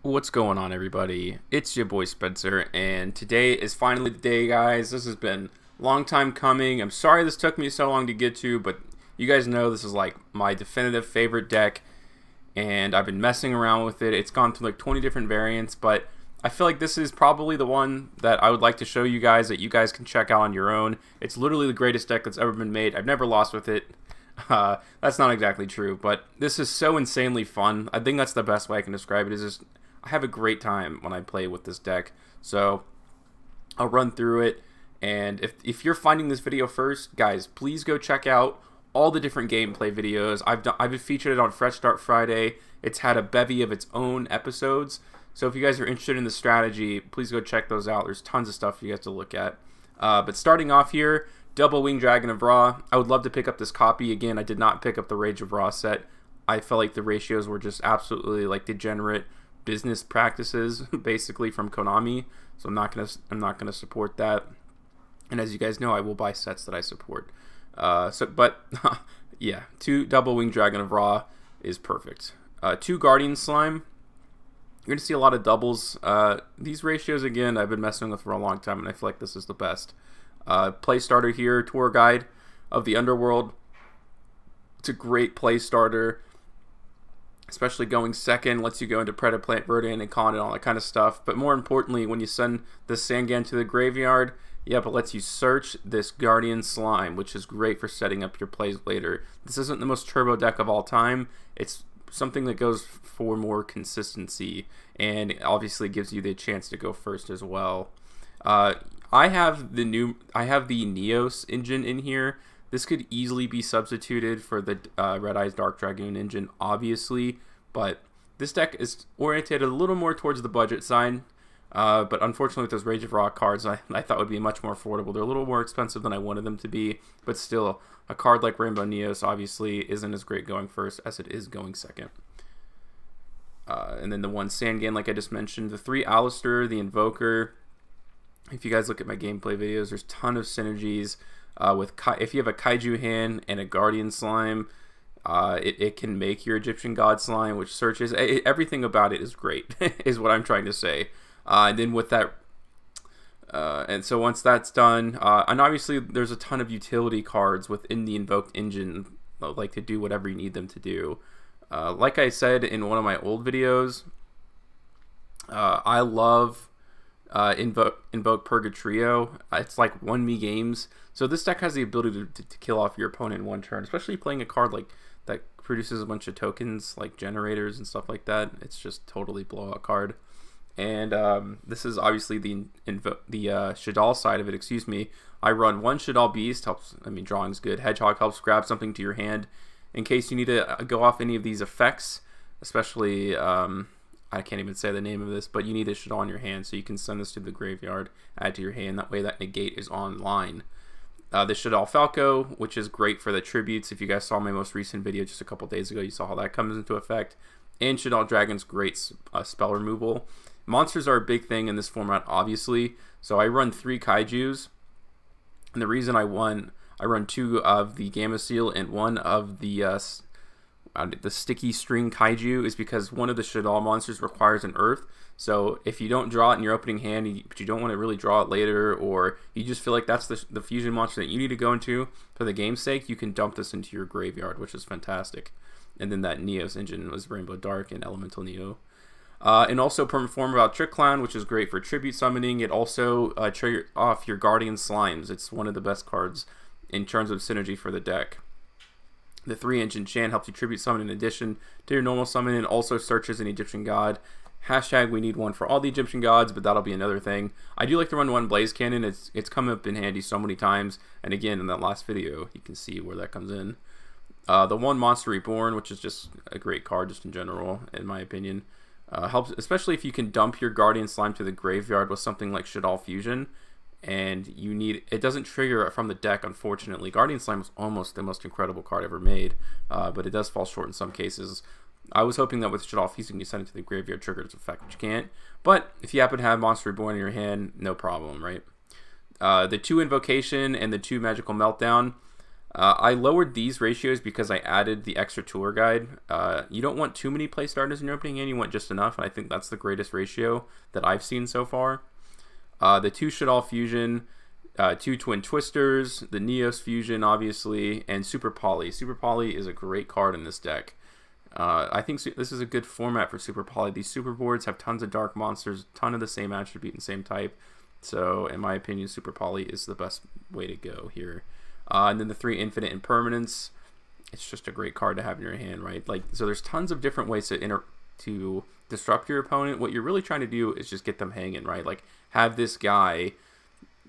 What's going on, everybody? It's your boy Spencer, and today is finally the day, guys. This has been a long time coming. I'm sorry this took me so long to get to, but you guys know this is like my definitive favorite deck, and I've been messing around with it. It's gone through like 20 different variants, but I feel like this is probably the one that I would like to show you guys that you guys can check out on your own. It's literally the greatest deck that's ever been made. I've never lost with it. That's not exactly true, but this is so insanely fun. I think that's the best way I can describe it. Is just I have a great time when I play with this deck. So I'll run through it, and if you're finding this video first, guys, please go check out all the different gameplay videos. I've featured it on Fresh Start Friday. It's had a bevy of its own episodes. So if you guys are interested in the strategy, please go check those out. There's tons of stuff you guys to look at. But starting off here, Double Winged Dragon of Ra. I would love to pick up this copy. Again, I did not pick up the Rage of Ra set. I felt like the ratios were just absolutely like degenerate business practices, basically, from Konami. So I'm not gonna support that. And as you guys know, I will buy sets that I support. But yeah, 2 Double Winged Dragon of Ra is perfect. 2 Guardian Slime. You're going to see a lot of doubles. These ratios, again, I've been messing with for a long time, and I feel like this is the best. Play starter here, Tour Guide of the Underworld. It's a great play starter, especially going second. Lets you go into Predator Plant Verdant and Con and all that kind of stuff. But more importantly, when you send the Sangan to the graveyard, it lets you search this Guardian Slime, which is great for setting up your plays later. This isn't the most turbo deck of all time. It's something that goes for more consistency, and it obviously gives you the chance to go first as well. I have the Neos engine in here. This could easily be substituted for the Red Eyes Dark Dragoon engine, obviously, but this deck is oriented a little more towards the budget side. But unfortunately, with those Rage of Ra cards, I thought would be much more affordable. They're a little more expensive than I wanted them to be, but still, a card like Rainbow Neos obviously isn't as great going first as it is going second. And then the 1 Sangan, like I just mentioned, the 3 Alistair, the Invoker. If you guys look at my gameplay videos, there's a ton of synergies if you have a Kaiju hand and a Guardian Slime. It can make your Egyptian God Slime, which searches. Everything about it is great, is what I'm trying to say. And then with that, and so once that's done, and obviously there's a ton of utility cards within the Invoked engine, like to do whatever you need them to do. Like I said in one of my old videos, I love Invoke Purgatrio. It's like 1-me games. So this deck has the ability to kill off your opponent in 1 turn, especially playing a card like that produces a bunch of tokens like generators and stuff like that. It's just totally blowout card. And this is obviously the Shaddoll side of it. Excuse me. I run 1 Shaddoll Beast. Helps. I mean, drawing's good. Hedgehog helps grab something to your hand in case you need to go off any of these effects. Especially, I can't even say the name of this, but you need a Shaddoll in your hand, so you can send this to the graveyard, add to your hand. That way, that negate is online. The Shaddoll Falco, which is great for the tributes. If you guys saw my most recent video just a couple days ago, you saw how that comes into effect. And Shaddoll Dragon's great spell removal. Monsters are a big thing in this format, obviously. So I run 3 Kaijus. And the reason I run 2 of the Gamma Seal and 1 of the Sticky String Kaiju is because one of the Shaddoll monsters requires an Earth. So if you don't draw it in your opening hand, but you don't want to really draw it later, or you just feel like that's the fusion monster that you need to go into for the game's sake, you can dump this into your graveyard, which is fantastic. And then that Neos engine was Rainbow Dark and Elemental Neo. And also Perform About Trick Clown, which is great for tribute summoning. It also triggers off your Guardian Slimes. It's one of the best cards in terms of synergy for the deck. The 3-inch enchant helps you tribute summon in addition to your normal summon, and also searches an Egyptian god. Hashtag we need one for all the Egyptian gods, but that'll be another thing. I do like to run 1 Blaze Cannon. It's come up in handy so many times, and again in that last video you can see where that comes in. The 1 Monster Reborn, which is just a great card just in general, in my opinion. Helps, especially if you can dump your Guardian Slime to the graveyard with something like Shaddoll Fusion, and it doesn't trigger from the deck, unfortunately. Guardian Slime is almost the most incredible card ever made, but it does fall short in some cases. I was hoping that with Shaddoll Fusion you send it to the graveyard, trigger its effect, which you can't. But if you happen to have Monster Reborn in your hand, no problem, right? The 2 Invocation and the 2 Magical Meltdown. I lowered these ratios because I added the extra tour guide. You don't want too many play starters in your opening hand. You want just enough, and I think that's the greatest ratio that I've seen so far. The 2 Shaddoll Fusion, 2 Twin Twisters, the Neos Fusion, obviously, and Super Poly. Super Poly is a great card in this deck. I think this is a good format for Super Poly. These super boards have tons of dark monsters, ton of the same attribute and same type. So, in my opinion, Super Poly is the best way to go here. And then the 3 Infinite Impermanence. It's just a great card to have in your hand, right? Like, so there's tons of different ways to disrupt your opponent. What you're really trying to do is just get them hanging, right? Like, have this guy,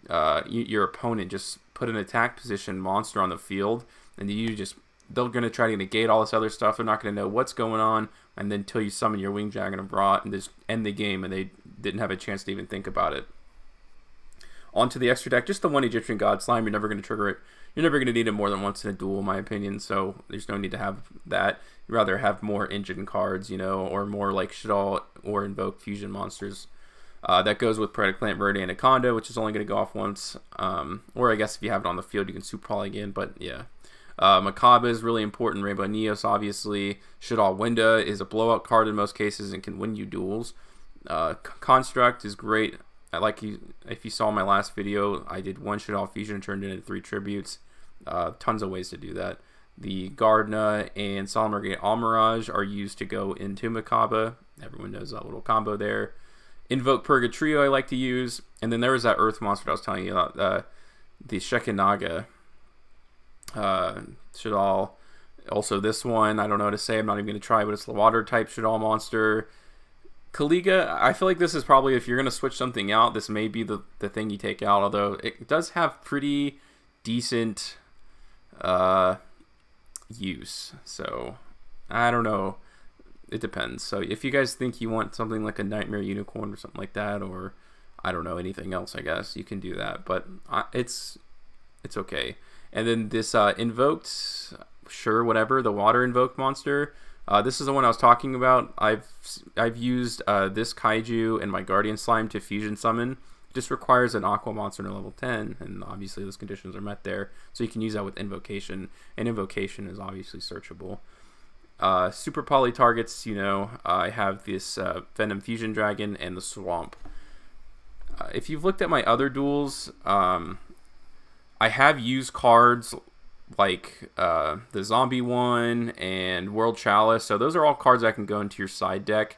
your opponent, just put an attack position monster on the field, and they're going to try to negate all this other stuff. They're not going to know what's going on, and then until you summon your Wing Dragon of Rot and just end the game, and they didn't have a chance to even think about it. Onto the extra deck, just the 1 Egyptian God Slime. You're never going to trigger it. You're never going to need it more than once in a duel, in my opinion, so there's no need to have that. You'd rather have more engine cards, or more like Shaddoll or Invoked Fusion monsters. That goes with Predaclant, Verde, Anaconda, which is only going to go off once. Or I guess if you have it on the field, you can Super Poly again, but yeah. Macabre is really important. Rainbow Neos, obviously. Shaddoll Winda is a blowout card in most cases and can win you duels. Construct is great. If you saw my last video, I did 1 Shaddoll Fusion and turned it into 3 tributes. Tons of ways to do that. The Gardna and Solemn Almirage are used to go into Macabre. Everyone knows that little combo there. Invoke Purgatrio I like to use. And then there was that Earth monster that I was telling you about, the Shekinaga Shaddoll. Also this one, I don't know what to say. I'm not even going to try, but it's the water type Shaddoll monster. Kaliga, I feel like this is probably, if you're going to switch something out, this may be the thing you take out, although it does have pretty decent use. So, I don't know. It depends. So, if you guys think you want something like a Nightmare Unicorn or something like that, or, I don't know, anything else, I guess, you can do that. But it's okay. And then this Invoked, sure, whatever, the Water Invoked monster. This is the one I was talking about. I've used this Kaiju and my Guardian Slime to fusion summon. It just requires an Aqua monster to level 10, and obviously those conditions are met there. So you can use that with Invocation, and Invocation is obviously searchable. Super Poly targets, I have this Venom Fusion Dragon and the Swamp. If you've looked at my other duels, I have used cards like the Zombie one and World Chalice. So those are all cards that can go into your side deck.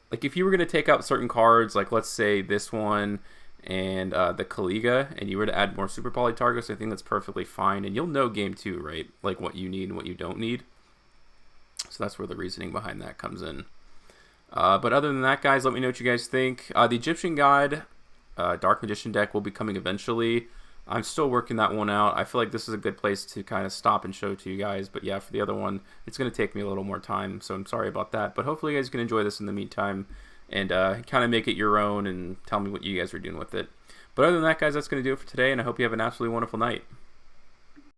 Like if you were going to take out certain cards, like let's say this one and the Kaliga, and you were to add more Super Poly targets, I think that's perfectly fine. And you'll know game 2, right? Like what you need and what you don't need. So that's where the reasoning behind that comes in. But other than that, guys, let me know what you guys think. The Egyptian God Dark Magician deck will be coming eventually. I'm still working that one out. I feel like this is a good place to kind of stop and show to you guys. But yeah, for the other one, it's going to take me a little more time. So I'm sorry about that. But hopefully you guys can enjoy this in the meantime and kind of make it your own and tell me what you guys are doing with it. But other than that, guys, that's going to do it for today. And I hope you have an absolutely wonderful night.